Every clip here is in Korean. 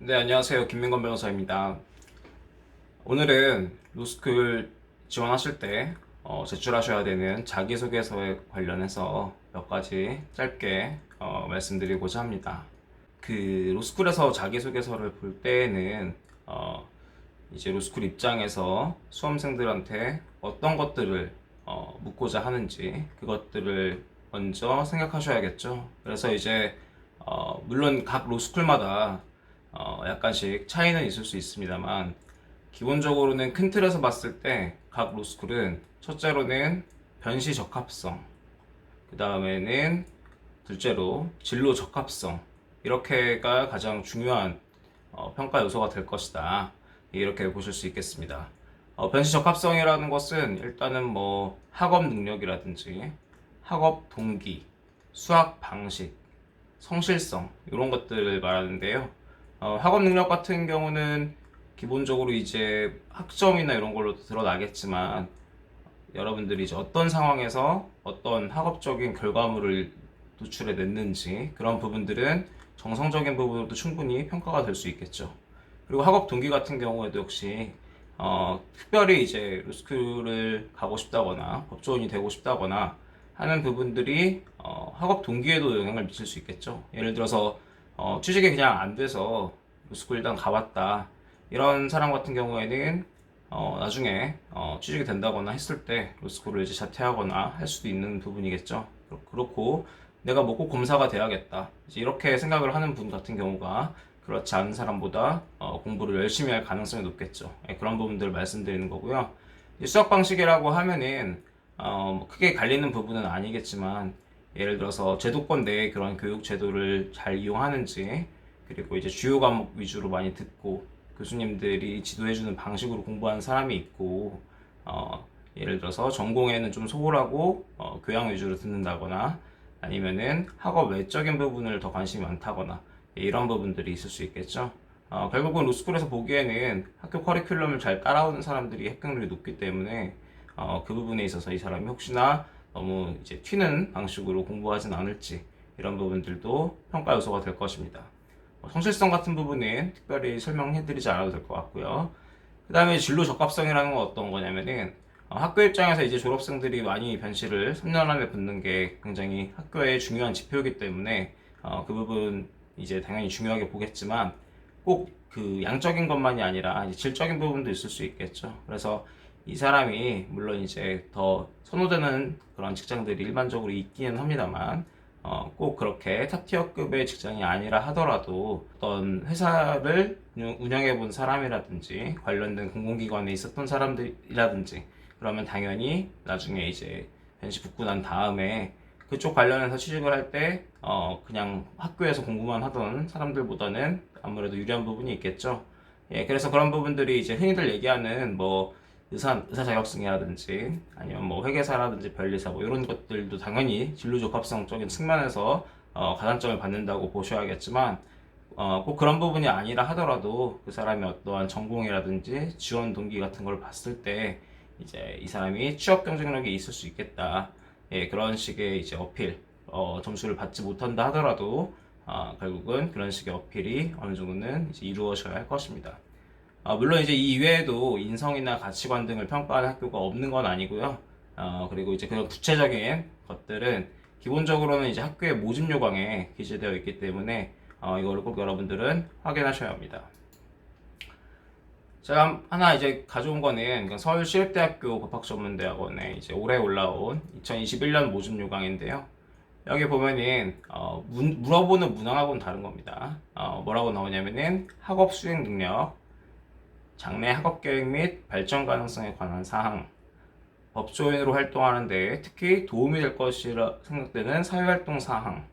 네, 안녕하세요. 김민건 변호사입니다. 오늘은 로스쿨 지원하실 때 제출하셔야 되는 자기소개서에 관련해서 몇 가지 짧게 말씀드리고자 합니다. 그 로스쿨에서 자기소개서를 볼 때에는 이제 로스쿨 입장에서 수험생들한테 어떤 것들을 묻고자 하는지 그것들을 먼저 생각하셔야겠죠. 그래서 이제 물론 각 로스쿨마다 약간씩 차이는 있을 수 있습니다만 기본적으로는 큰 틀에서 봤을 때 각 로스쿨은 첫째로는 변시 적합성, 그 다음에는 둘째로 진로 적합성, 이렇게가 가장 중요한 평가 요소가 될 것이다, 이렇게 보실 수 있겠습니다. 변시 적합성이라는 것은 일단은 뭐 학업 능력이라든지 학업 동기, 수학 방식, 성실성, 이런 것들을 말하는데요. 학업 능력 같은 경우는 기본적으로 이제 학점이나 이런 걸로 드러나겠지만, 여러분들이 이제 어떤 상황에서 어떤 학업적인 결과물을 도출해 냈는지, 그런 부분들은 정성적인 부분으로도 충분히 평가가 될 수 있겠죠. 그리고 학업 동기 같은 경우에도 역시 특별히 이제 로스쿨을 가고 싶다거나 법조인이 되고 싶다거나 하는 부분들이 학업 동기에도 영향을 미칠 수 있겠죠. 예를 들어서 취직이 그냥 안 돼서 로스쿨 일단 가봤다, 이런 사람 같은 경우에는 나중에 취직이 된다거나 했을 때 로스쿨을 이제 자퇴하거나 할 수도 있는 부분이겠죠. 그렇고 내가 뭐 꼭 검사가 돼야겠다, 이제 이렇게 생각을 하는 분 같은 경우가 그렇지 않은 사람보다 공부를 열심히 할 가능성이 높겠죠. 그런 부분들을 말씀드리는 거고요. 수학 방식이라고 하면은 뭐 크게 갈리는 부분은 아니겠지만, 예를 들어서 제도권 내에 그런 교육 제도를 잘 이용하는지, 그리고 이제 주요 과목 위주로 많이 듣고 교수님들이 지도해주는 방식으로 공부하는 사람이 있고, 예를 들어서 전공에는 좀 소홀하고 교양 위주로 듣는다거나, 아니면은 학업 외적인 부분을 더 관심이 많다거나, 이런 부분들이 있을 수 있겠죠. 결국은 로스쿨에서 보기에는 학교 커리큘럼을 잘 따라오는 사람들이 합격률이 높기 때문에 그 부분에 있어서 이 사람이 혹시나 너무 이제 튀는 방식으로 공부하진 않을지, 이런 부분들도 평가 요소가 될 것입니다. 성실성 같은 부분은 특별히 설명해드리지 않아도 될 것 같고요. 그 다음에 진로 적합성이라는 건 어떤 거냐면은 학교 입장에서 이제 졸업생들이 많이 변시를 3년 안에 붙는 게 굉장히 학교의 중요한 지표이기 때문에 그 부분 이제 당연히 중요하게 보겠지만, 꼭 그 양적인 것만이 아니라 이제 질적인 부분도 있을 수 있겠죠. 그래서 이 사람이 물론 이제 더 선호되는 그런 직장들이 일반적으로 있기는 합니다만, 꼭 그렇게 탑티어급의 직장이 아니라 하더라도 어떤 회사를 운영해 본 사람이라든지 관련된 공공기관에 있었던 사람들이라든지, 그러면 당연히 나중에 이제 변시 붙고 난 다음에 그쪽 관련해서 취직을 할 때 그냥 학교에서 공부만 하던 사람들보다는 아무래도 유리한 부분이 있겠죠. 예, 그래서 그런 부분들이 이제 흔히들 얘기하는 뭐 의사 자격증이라든지 아니면 뭐 회계사라든지 변리사 뭐 이런 것들도 당연히 진로 적합성적인 측면에서 가산점을 받는다고 보셔야겠지만, 꼭 그런 부분이 아니라 하더라도 그 사람이 어떠한 전공이라든지 지원 동기 같은 걸 봤을 때 이제 이 사람이 취업 경쟁력이 있을 수 있겠다, 예, 그런 식의 이제 어필, 점수를 받지 못한다 하더라도 결국은 그런 식의 어필이 어느 정도는 이제 이루어져야 할 것입니다. 물론 이제 이 이외에도 인성이나 가치관 등을 평가하는 학교가 없는 건 아니고요. 그리고 이제 그런 구체적인 것들은 기본적으로는 이제 학교의 모집 요강에 기재되어 있기 때문에 이거를 꼭 여러분들은 확인하셔야 합니다. 제가 하나 이제 가져온 거는 서울시립대학교 법학전문대학원에 이제 올해 올라온 2021년 모집 요강인데요. 여기 보면은 물어보는 문항하고는 다른 겁니다. 뭐라고 나오냐면은 학업 수행 능력, 장래 학업 계획 및 발전 가능성에 관한 사항, 법조인으로 활동하는데 특히 도움이 될 것이라 생각되는 사회활동 사항,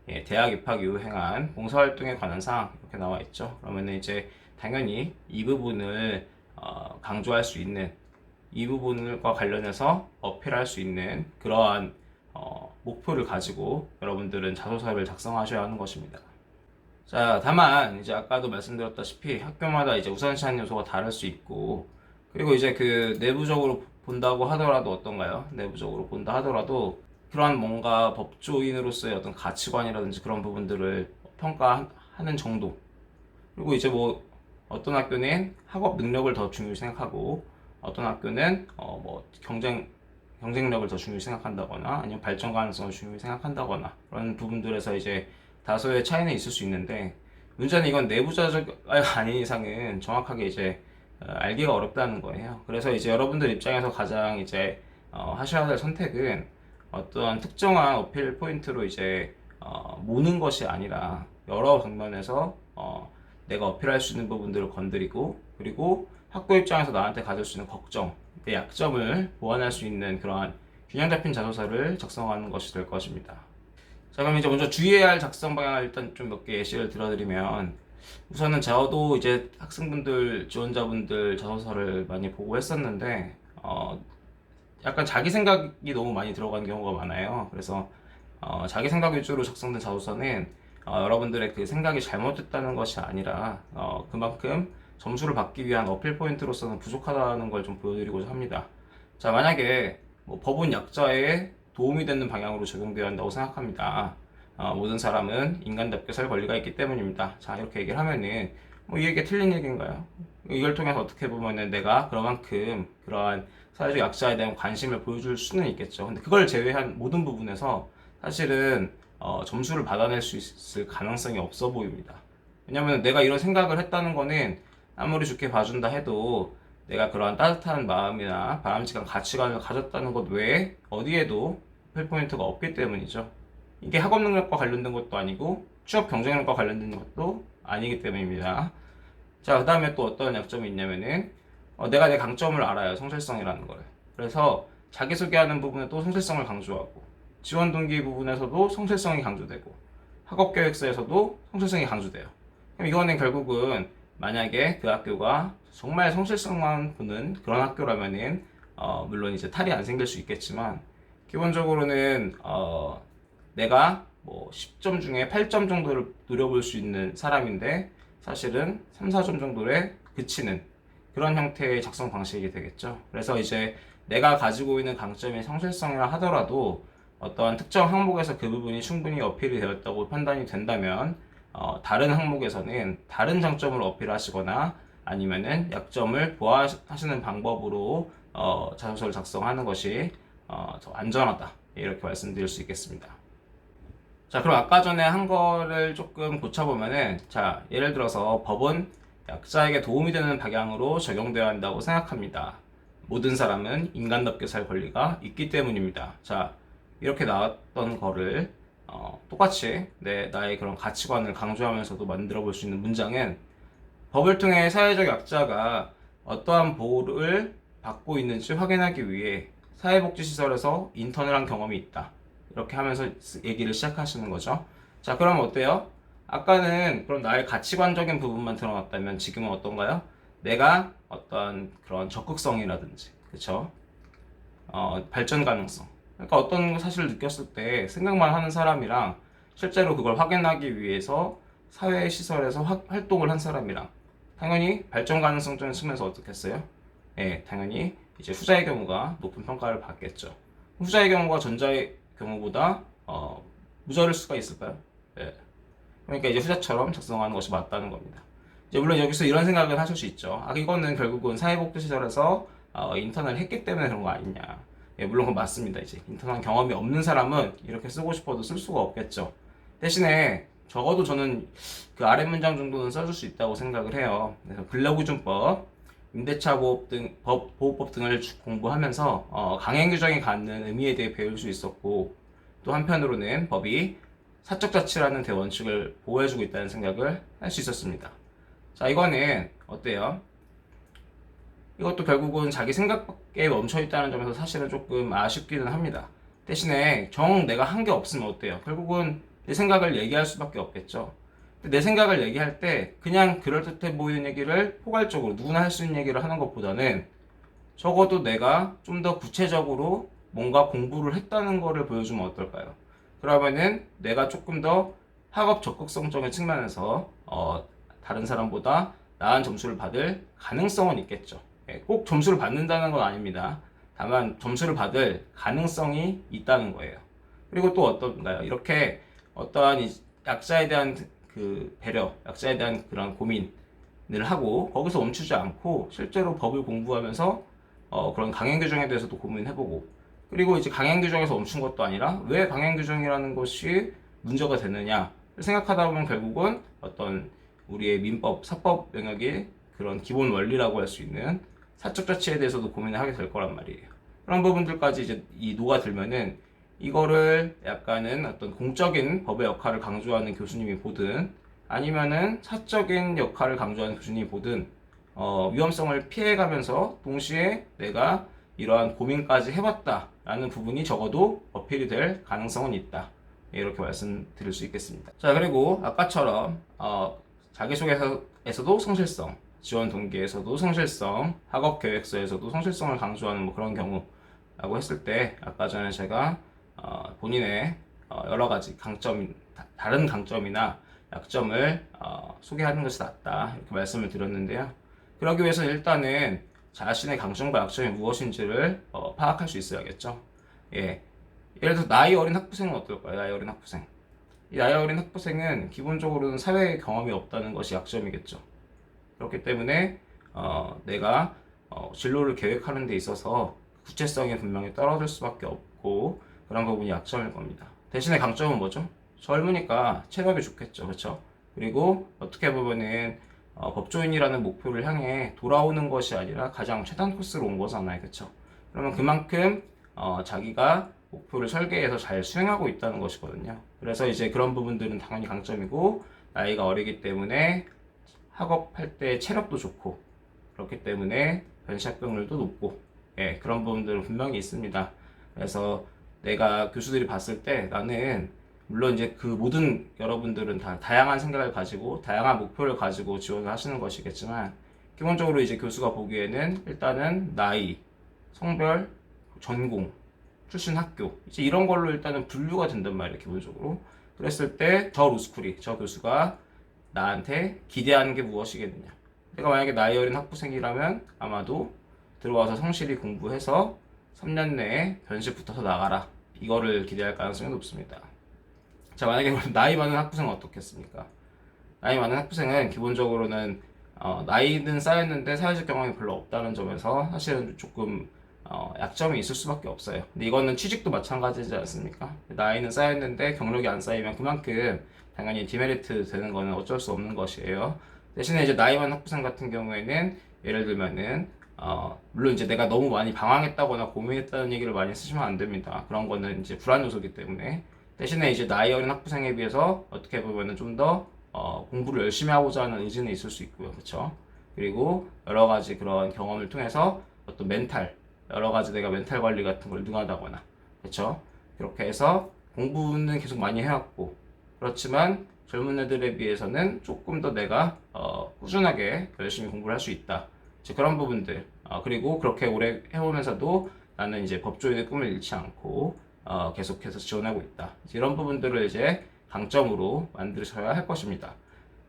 예, 대학 입학 이후 행한 봉사활동에 관한 사항, 이렇게 나와 있죠. 그러면 이제 당연히 이 부분을 강조할 수 있는, 이 부분과 관련해서 어필할 수 있는 그러한 목표를 가지고 여러분들은 자소서를 작성하셔야 하는 것입니다. 자, 다만 이제 아까도 말씀드렸다시피 학교마다 이제 우선시하는 요소가 다를 수 있고, 그리고 이제 그 내부적으로 본다고 하더라도 어떤가요? 내부적으로 본다 하더라도 그러한 뭔가 법조인으로서의 어떤 가치관이라든지 그런 부분들을 평가하는 정도, 그리고 이제 뭐 어떤 학교는 학업 능력을 더 중요시 생각하고 어떤 학교는 뭐 경쟁력을 더 중요시 생각한다거나 아니면 발전 가능성을 중요시 생각한다거나 그런 부분들에서 이제 다소의 차이는 있을 수 있는데 문제는 이건 내부자적 아닌 이상은 정확하게 이제 알기가 어렵다는 거예요. 그래서 이제 여러분들 입장에서 가장 이제 하셔야 될 선택은 어떤 특정한 어필 포인트로 이제 모는 것이 아니라 여러 방면에서 내가 어필할 수 있는 부분들을 건드리고 그리고 학교 입장에서 나한테 가질 수 있는 걱정, 내 약점을 보완할 수 있는 그러한 균형 잡힌 자소서를 작성하는 것이 될 것입니다. 자, 그럼 이제 먼저 주의해야 할 작성 방향을 일단 좀 몇 개 예시를 들어드리면 우선은 저도 이제 학생분들, 지원자분들 자소서를 많이 보고 했었는데 약간 자기 생각이 너무 많이 들어간 경우가 많아요. 그래서 자기 생각 위주로 작성된 자소서는 여러분들의 그 생각이 잘못됐다는 것이 아니라 그만큼 점수를 받기 위한 어필 포인트로서는 부족하다는 걸 좀 보여드리고자 합니다. 자, 만약에 뭐 법은 약자에 도움이 되는 방향으로 적용되어야 한다고 생각합니다. 모든 사람은 인간답게 살 권리가 있기 때문입니다. 자, 이렇게 얘기를 하면은 뭐 이 얘기가 틀린 얘기인가요? 이걸 통해서 어떻게 보면은 내가 그만큼 그러한 사회적 약자에 대한 관심을 보여줄 수는 있겠죠. 근데 그걸 제외한 모든 부분에서 사실은 점수를 받아낼 수 있을 가능성이 없어 보입니다. 왜냐면 내가 이런 생각을 했다는 거는 아무리 좋게 봐준다 해도 내가 그러한 따뜻한 마음이나 바람직한 가치관을 가졌다는 것 외에 어디에도 펠포인트가 없기 때문이죠. 이게 학업 능력과 관련된 것도 아니고 취업 경쟁력과 관련된 것도 아니기 때문입니다. 자, 그 다음에 또 어떤 약점이 있냐면은 내가 내 강점을 알아요. 성실성이라는 걸. 그래서 자기소개하는 부분에 또 성실성을 강조하고 지원 동기 부분에서도 성실성이 강조되고 학업 계획서에서도 성실성이 강조돼요. 그럼 이거는 결국은 만약에 그 학교가 정말 성실성만 보는 그런 학교라면은 물론 이제 탈이 안 생길 수 있겠지만 기본적으로는 내가 뭐 10점 중에 8점 정도를 노려볼 수 있는 사람인데 사실은 3, 4점 정도에 그치는 그런 형태의 작성 방식이 되겠죠. 그래서 이제 내가 가지고 있는 강점이 성실성이라 하더라도 어떠한 특정 항목에서 그 부분이 충분히 어필이 되었다고 판단이 된다면 다른 항목에서는 다른 장점을 어필하시거나 아니면은 약점을 보완하시는 방법으로 자소서를 작성하는 것이 더 안전하다 이렇게 말씀드릴 수 있겠습니다. 자, 그럼 아까 전에 한 거를 조금 고쳐보면은 자, 예를 들어서 법은 약자에게 도움이 되는 방향으로 적용되어야 한다고 생각합니다. 모든 사람은 인간답게 살 권리가 있기 때문입니다. 자, 이렇게 나왔던 거를 똑같이 나의 그런 가치관을 강조하면서도 만들어 볼 수 있는 문장은 법을 통해 사회적 약자가 어떠한 보호를 받고 있는지 확인하기 위해 사회복지시설에서 인턴을 한 경험이 있다. 이렇게 하면서 얘기를 시작하시는 거죠. 자, 그럼 어때요? 아까는 그럼 나의 가치관적인 부분만 드러났다면 지금은 어떤가요? 내가 어떤 그런 적극성이라든지, 그쵸? 발전 가능성. 그러니까 어떤 사실을 느꼈을 때 생각만 하는 사람이랑 실제로 그걸 확인하기 위해서 사회시설에서 활동을 한 사람이랑 당연히 발전 가능성적인 측면에서 어떻겠어요? 예, 당연히 이제 후자의 경우가 높은 평가를 받겠죠. 후자의 경우가 전자의 경우보다 무저릴 수가 있을까요? 예. 그러니까 이제 후자처럼 작성하는 것이 맞다는 겁니다. 이제 물론 여기서 이런 생각을 하실 수 있죠. 이거는 결국은 사회복지시설에서 인턴을 했기 때문에 그런 거 아니냐. 예, 물론 그건 맞습니다. 이제 인턴한 경험이 없는 사람은 이렇게 쓰고 싶어도 쓸 수가 없겠죠. 대신에 적어도 저는 그 아래 문장 정도는 써줄 수 있다고 생각을 해요. 그래서 근로기준법, 임대차 보호법 등을 공부하면서 강행규정이 갖는 의미에 대해 배울 수 있었고 또 한편으로는 법이 사적자치라는 대원칙을 보호해주고 있다는 생각을 할 수 있었습니다. 자, 이거는 어때요? 이것도 결국은 자기 생각에 멈춰있다는 점에서 사실은 조금 아쉽기는 합니다. 대신에 내가 한 게 없으면 어때요? 결국은 내 생각을 얘기할 수밖에 없겠죠. 내 생각을 얘기할 때 그냥 그럴듯해 보이는 얘기를 포괄적으로 누구나 할 수 있는 얘기를 하는 것보다는 적어도 내가 좀 더 구체적으로 뭔가 공부를 했다는 거를 보여주면 어떨까요? 그러면은 내가 조금 더 학업 적극성적인 측면에서 다른 사람보다 나은 점수를 받을 가능성은 있겠죠. 꼭 점수를 받는다는 건 아닙니다. 다만 점수를 받을 가능성이 있다는 거예요. 그리고 또 어떤가요? 이렇게 어떠한 약자에 대한 그 배려, 약자에 대한 그런 고민을 하고 거기서 멈추지 않고 실제로 법을 공부하면서 그런 강행 규정에 대해서도 고민해보고, 그리고 이제 강행 규정에서 멈춘 것도 아니라 왜 강행 규정이라는 것이 문제가 되느냐 생각하다 보면 결국은 어떤 우리의 민법, 사법 영역의 그런 기본 원리라고 할 수 있는 사적 자치에 대해서도 고민을 하게 될 거란 말이에요. 그런 부분들까지 이제 녹아들면은 이거를 약간은 어떤 공적인 법의 역할을 강조하는 교수님이 보든 아니면은 사적인 역할을 강조하는 교수님이 보든 위험성을 피해가면서 동시에 내가 이러한 고민까지 해봤다라는 부분이 적어도 어필이 될 가능성은 있다. 이렇게 말씀드릴 수 있겠습니다. 자, 그리고 아까처럼 자기소개서에서도 성실성, 지원 동기에서도 성실성, 학업 계획서에서도 성실성을 강조하는 뭐 그런 경우라고 했을 때, 아까 전에 제가 본인의 여러 가지 다른 강점이나 약점을 소개하는 것이 낫다 이렇게 말씀을 드렸는데요. 그러기 위해서는 일단은 자신의 강점과 약점이 무엇인지를 파악할 수 있어야겠죠. 예. 예를 들어 나이 어린 학부생은 어떨까요? 나이 어린 학부생. 이 나이 어린 학부생은 기본적으로는 사회 경험이 없다는 것이 약점이겠죠. 그렇기 때문에 내가 진로를 계획하는 데 있어서 구체성이 분명히 떨어질 수밖에 없고 그런 부분이 약점일 겁니다. 대신에 강점은 뭐죠? 젊으니까 체력이 좋겠죠. 그렇죠? 그리고 어떻게 보면은 법조인이라는 목표를 향해 돌아오는 것이 아니라 가장 최단 코스로 온 거잖아요. 그렇죠? 그러면 그만큼 자기가 목표를 설계해서 잘 수행하고 있다는 것이거든요. 그래서 이제 그런 부분들은 당연히 강점이고, 나이가 어리기 때문에 학업할 때 체력도 좋고 그렇기 때문에 변시합격률도 높고, 예, 그런 부분들은 분명히 있습니다. 그래서 내가 교수들이 봤을 때 나는 물론 이제 그 모든 여러분들은 다 다양한 생각을 가지고 다양한 목표를 가지고 지원을 하시는 것이겠지만, 기본적으로 이제 교수가 보기에는 일단은 나이, 성별, 전공, 출신 학교 이제 이런 걸로 일단은 분류가 된단 말이에요. 기본적으로. 그랬을 때 저 로스쿨이, 저 교수가 나한테 기대하는 게 무엇이겠느냐. 내가 만약에 나이 어린 학부생이라면 아마도 들어와서 성실히 공부해서 3년 내에 변시 붙어서 나가라, 이거를 기대할 가능성이 높습니다. 자, 만약에 나이 많은 학부생은 어떻겠습니까? 나이 많은 학부생은 기본적으로는 나이는 쌓였는데 사회적 경험이 별로 없다는 점에서 사실은 조금 약점이 있을 수밖에 없어요. 근데 이거는 취직도 마찬가지지 않습니까? 나이는 쌓였는데 경력이 안 쌓이면 그만큼 당연히 디메리트 되는 거는 어쩔 수 없는 것이에요. 대신에 이제 나이 많은 학부생 같은 경우에는 예를 들면은 물론 이제 내가 너무 많이 방황했다거나 고민했다는 얘기를 많이 쓰시면 안 됩니다. 그런 거는 이제 불안 요소이기 때문에. 대신에 이제 나이 어린 학부생에 비해서 어떻게 보면은 좀 더 공부를 열심히 하고자 하는 의지는 있을 수 있고요. 그렇죠? 그리고 여러 가지 그런 경험을 통해서 어떤 여러 가지 내가 멘탈 관리 같은 걸 능하다거나, 그렇죠? 그렇게 해서 공부는 계속 많이 해왔고, 그렇지만 젊은 애들에 비해서는 조금 더 내가 꾸준하게 열심히 공부를 할 수 있다. 이제 그런 부분들. 그리고 그렇게 오래 해오면서도 나는 이제 법조인의 꿈을 잃지 않고 계속해서 지원하고 있다. 이런 부분들을 이제 강점으로 만드셔야 할 것입니다.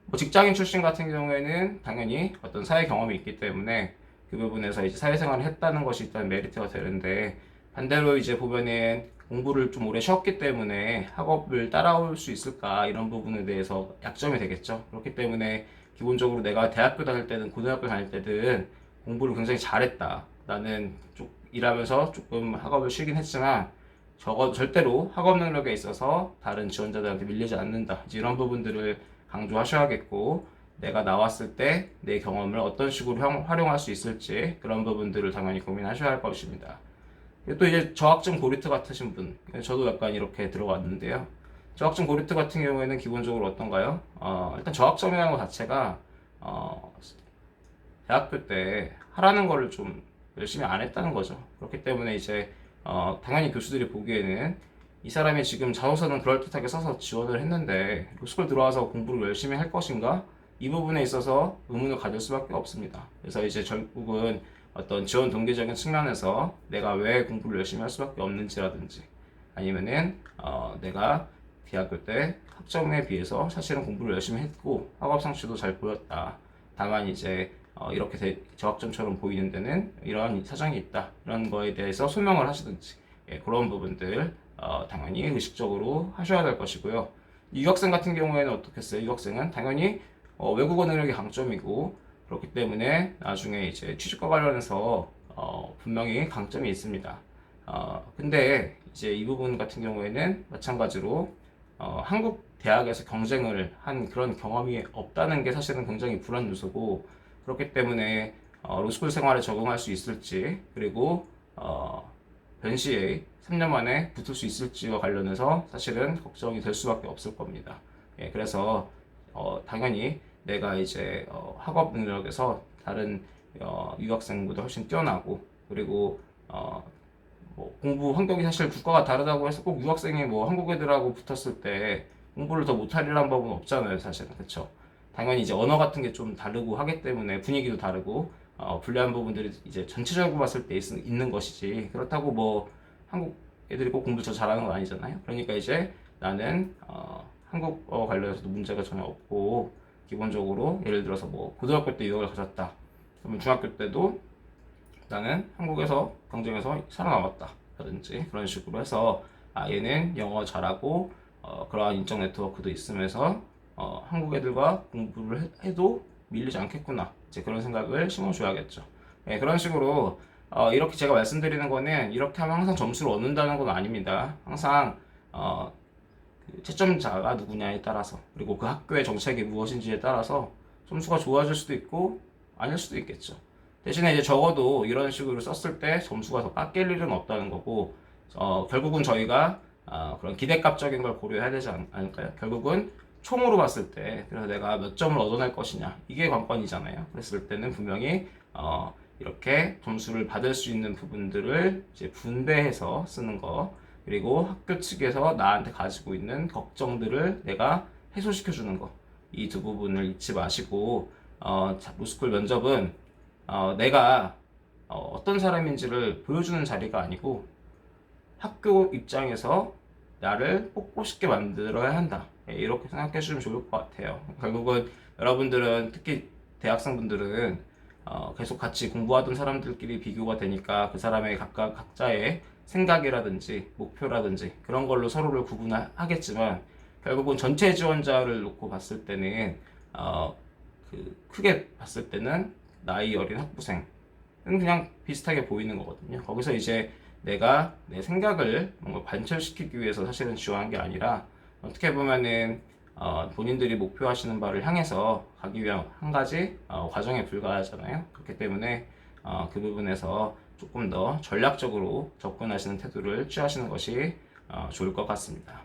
뭐 직장인 출신 같은 경우에는 당연히 어떤 사회 경험이 있기 때문에 그 부분에서 이제 사회생활을 했다는 것이 일단 메리트가 되는데, 반대로 이제 보면은 공부를 좀 오래 쉬었기 때문에 학업을 따라올 수 있을까, 이런 부분에 대해서 약점이 되겠죠. 그렇기 때문에 기본적으로 내가 대학교 다닐 때든 고등학교 다닐 때든 공부를 굉장히 잘했다, 나는 일하면서 조금 학업을 쉬긴 했지만 절대로 학업 능력에 있어서 다른 지원자들한테 밀리지 않는다, 이런 부분들을 강조하셔야겠고, 내가 나왔을 때 내 경험을 어떤 식으로 활용할 수 있을지 그런 부분들을 당연히 고민하셔야 할 것입니다. 또 이제 저학점 고리트 같으신 분, 저도 약간 이렇게 들어왔는데요. 저학점 고리트 같은 경우에는 기본적으로 어떤가요? 일단 저학점이라는 것 자체가 대학교 때 하라는 거를 좀 열심히 안 했다는 거죠. 그렇기 때문에 이제 당연히 교수들이 보기에는 이 사람이 지금 자소서는 그럴듯하게 써서 지원을 했는데 로스쿨 들어와서 공부를 열심히 할 것인가? 이 부분에 있어서 의문을 가질 수밖에 없습니다. 그래서 이제 결국은 어떤 지원 동기적인 측면에서 내가 왜 공부를 열심히 할 수밖에 없는지라든지, 아니면은 내가 대학교 때 학점에 비해서 사실은 공부를 열심히 했고 학업 성취도 잘 보였다, 다만 이제 이렇게 저학점처럼 보이는 데는 이러한 사정이 있다, 이런 거에 대해서 설명을 하시든지, 예, 그런 부분들 당연히 의식적으로 하셔야 될 것이고요. 유학생 같은 경우에는 어떻겠어요? 유학생은 당연히 외국어 능력이 강점이고 그렇기 때문에 나중에 이제 취직과 관련해서 분명히 강점이 있습니다. 근데 이제 이 부분 같은 경우에는 마찬가지로 한국 대학에서 경쟁을 한 그런 경험이 없다는 게 사실은 굉장히 불안 요소고 그렇기 때문에 로스쿨 생활에 적응할 수 있을지 그리고 변시에 3년 만에 붙을 수 있을지와 관련해서 사실은 걱정이 될 수밖에 없을 겁니다. 예, 그래서 당연히 내가 이제 학업 능력에서 다른 유학생보다 훨씬 뛰어나고 그리고 뭐 공부 환경이 사실 국가가 다르다고 해서 꼭 유학생이 뭐 한국 애들하고 붙었을 때 공부를 더 못하리란 법은 없잖아요, 사실은. 그쵸? 당연히 이제 언어 같은 게 좀 다르고 하기 때문에 분위기도 다르고 불리한 부분들이 이제 전체적으로 봤을 때 있는 것이지 그렇다고 뭐 한국 애들이 꼭 공부 더 잘하는 건 아니잖아요. 그러니까 이제 나는 한국어 관련해서도 문제가 전혀 없고 기본적으로 예를 들어서 뭐 고등학교 때 유학을 가졌다. 그러면 중학교 때도 나는 한국에서 경쟁에서 살아남았다 라든지 그런 식으로 해서 얘는 영어 잘하고 그러한 인적 네트워크도 있으면서 한국 애들과 공부를 해도 밀리지 않겠구나 이제 그런 생각을 심어줘야겠죠. 네, 그런 식으로 이렇게 제가 말씀드리는 거는 이렇게 하면 항상 점수를 얻는다는 건 아닙니다. 항상 그 채점자가 누구냐에 따라서 그리고 그 학교의 정책이 무엇인지에 따라서 점수가 좋아질 수도 있고 아닐 수도 있겠죠. 대신에 이제 적어도 이런 식으로 썼을 때 점수가 더 깎일 일은 없다는 거고 결국은 저희가 그런 기대값적인 걸 고려해야 되지 않을까요? 결국은 총으로 봤을 때 그래서 내가 몇 점을 얻어낼 것이냐 이게 관건이잖아요. 그랬을 때는 분명히 이렇게 점수를 받을 수 있는 부분들을 이제 분배해서 쓰는 거 그리고 학교 측에서 나한테 가지고 있는 걱정들을 내가 해소시켜 주는 거 이 두 부분을 잊지 마시고 로스쿨 면접은 내가 어떤 사람인지를 보여주는 자리가 아니고 학교 입장에서 나를 뽑고 싶게 만들어야 한다. 예, 이렇게 생각해 주시면 좋을 것 같아요. 결국은 여러분들은 특히 대학생분들은 계속 같이 공부하던 사람들끼리 비교가 되니까 그 사람의 각자의 생각이라든지 목표라든지 그런 걸로 서로를 구분하겠지만 결국은 전체 지원자를 놓고 봤을 때는 크게 봤을 때는 나이 어린 학부생은 그냥 비슷하게 보이는 거거든요. 거기서 이제 내가 내 생각을 뭔가 관철시키기 위해서 사실은 지원한 게 아니라 어떻게 보면은 본인들이 목표하시는 바를 향해서 가기 위한 한 가지 과정에 불과하잖아요. 그렇기 때문에 그 부분에서 조금 더 전략적으로 접근하시는 태도를 취하시는 것이 좋을 것 같습니다.